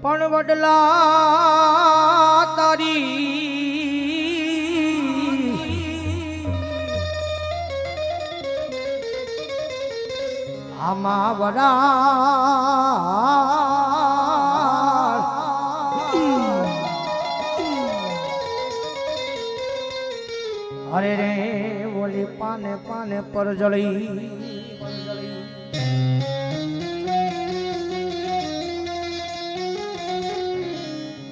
પણ વડલા તારી આમાં વડા અરે રે ઓલી પાને પાને પર જળી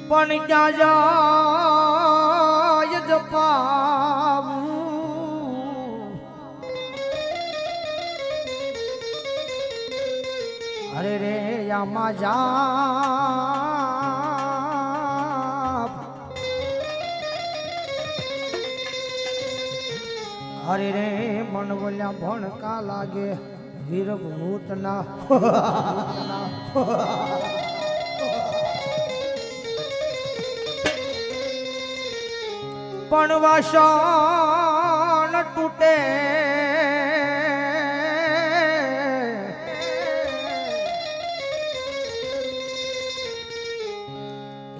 પણ ક્યાં જાય જપાવું અરે રે આમાં જા અરે રે મન બોલ્યા ભણકા લાગે વીરભૂતના પણ વાસણ તૂટે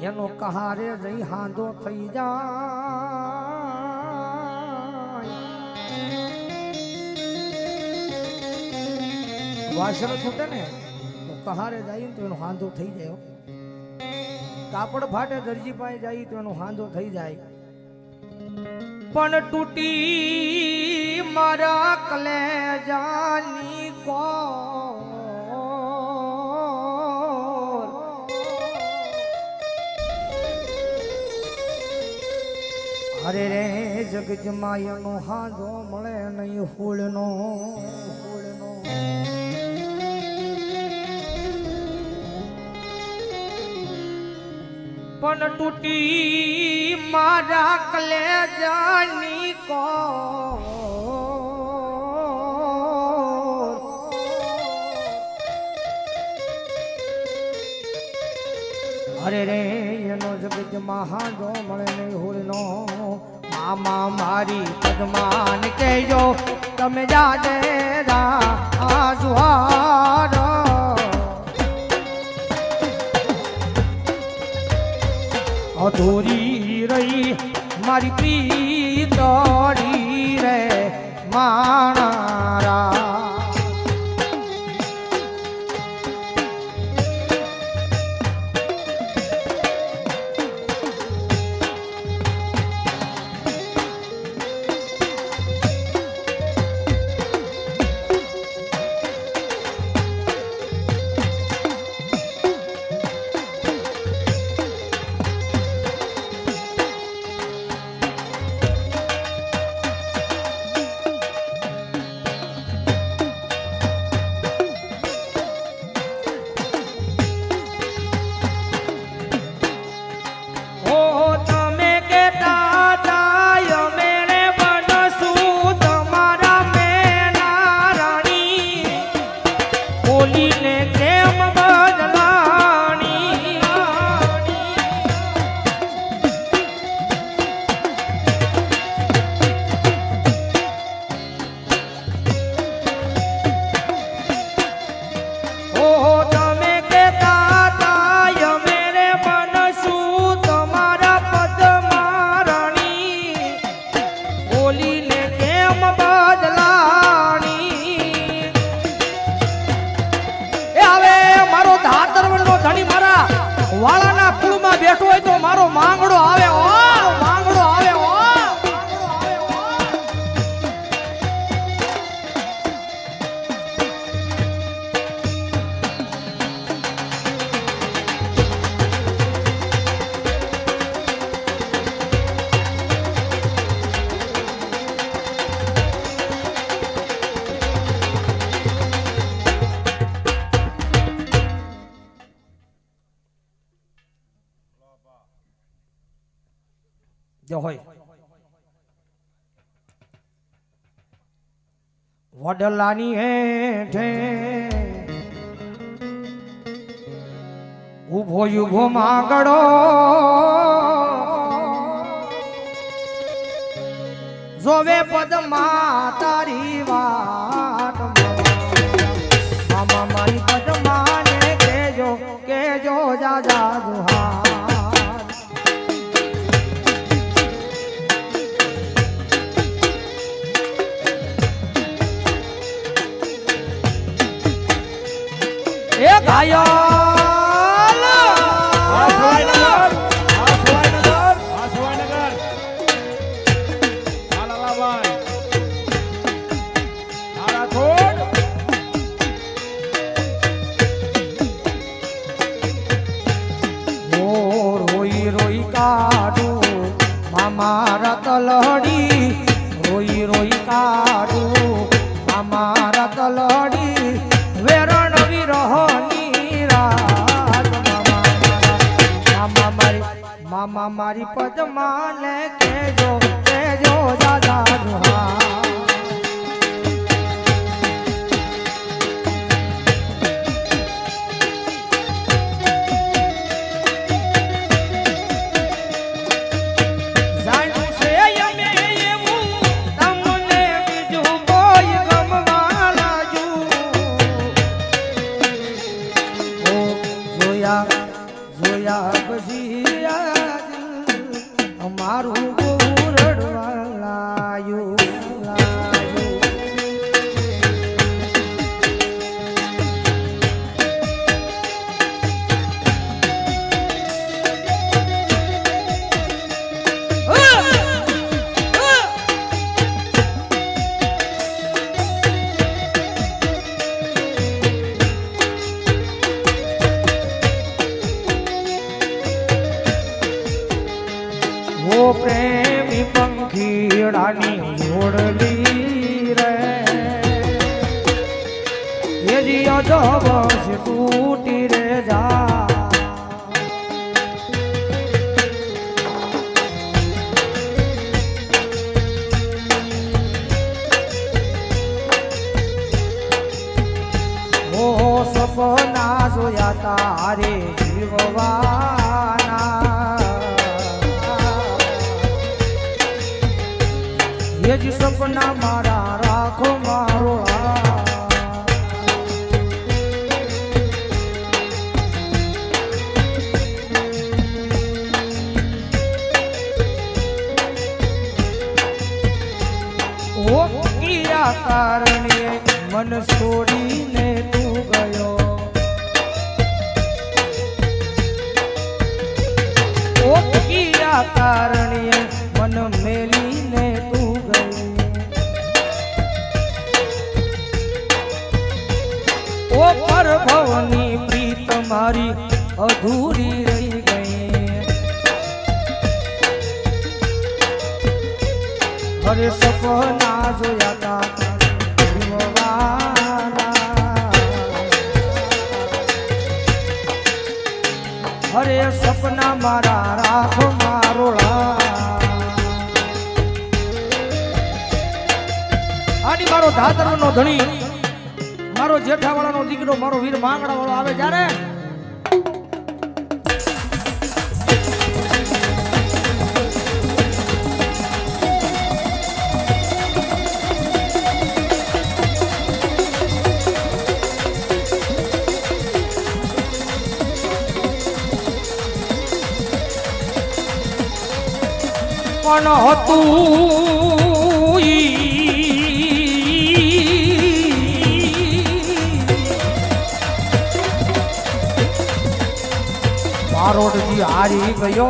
એનો કહારે જઈ હાંધો થઈ જાય વાસણ તૂટે ને તો કહારે જાય તો એનો હાંધો થઈ જાય કાપડ ફાટે દરજી પાસે જાય તો એનો હાંધો થઈ જાય પણ તૂટી મારા કલેજાની કોર અરે રે જગજમાયનો હાજો મળે નહીં ફૂલનો પણ તૂટી મારા કલેજાની કોર અરે રે એનો જગત મહાજો મળે નહીં હોળનો મામા મારી પદ્માન કહેજો તમે જાજે રા જુહાર અધૂરી રહી મારી પ્રીતરી રે માણારા વાળાના કુળમાં બેઠો હોય તો મારો માંગડો આવે માંગડો આવે હોય વડલાની હેઠે ઉભો ઉભો માંગડો જોવે પદમાં તારી વાત મામા મારી પદમાને કેજો કેજો જાજા દુહાર એ ગાયો મારા તલડી રોઈ રોઈ કાઢું મારા તલડી વેરણ વિરહની રાત મામા મારી પદમાને કેજો કેજો દાદા દુહા જોયા પછી અમારું રડવા લાયું પ્રેમી પંખીડાની જોડલી રે એ જીઓ જો બસ તૂટી રે જા ઓ સપના જોયા તારે જીવવાના ये जी सपना मारा राखो मारो ओ किया कारणे मन छोड़ी ने तू गयो ओ किया कारणे मन मेली ने ओ पर भवनी प्रीत मारी अधूरी रही गई हरे सपना जोया था हरे सपना मारा राखो मारोड़ा आनी मारो धातर नो धनी मारो जेठावाळानो દીકરો मारो वीर માંગડા વાળો આવે જ્યારે કોણ હતું મારોડજી હારી ગયો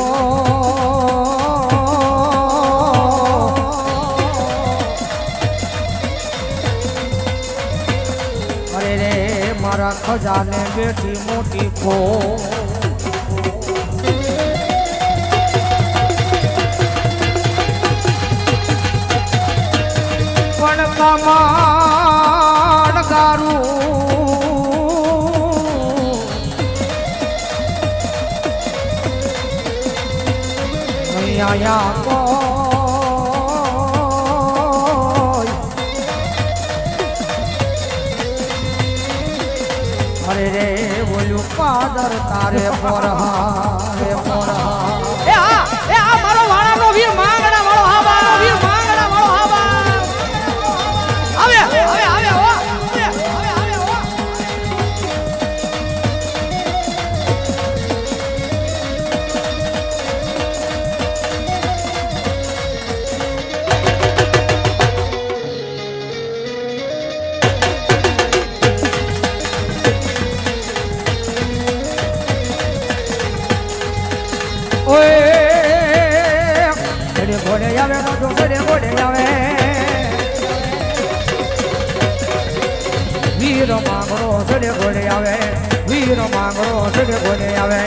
અરે રે મારા ખજાને બેઠી મોટી ખો પણ કમાડ ગારું आया अरे रे बोलू पादर तारे ए आ मारो वाणा नो वीर માંગડા વાળો હા મારો વીર માંગડા વાળો હા આવે રાજો સડે ગોડે આવે વીર માંગરો સડે ગોડે આવે વીર માંગરો સડે ગોડે આવે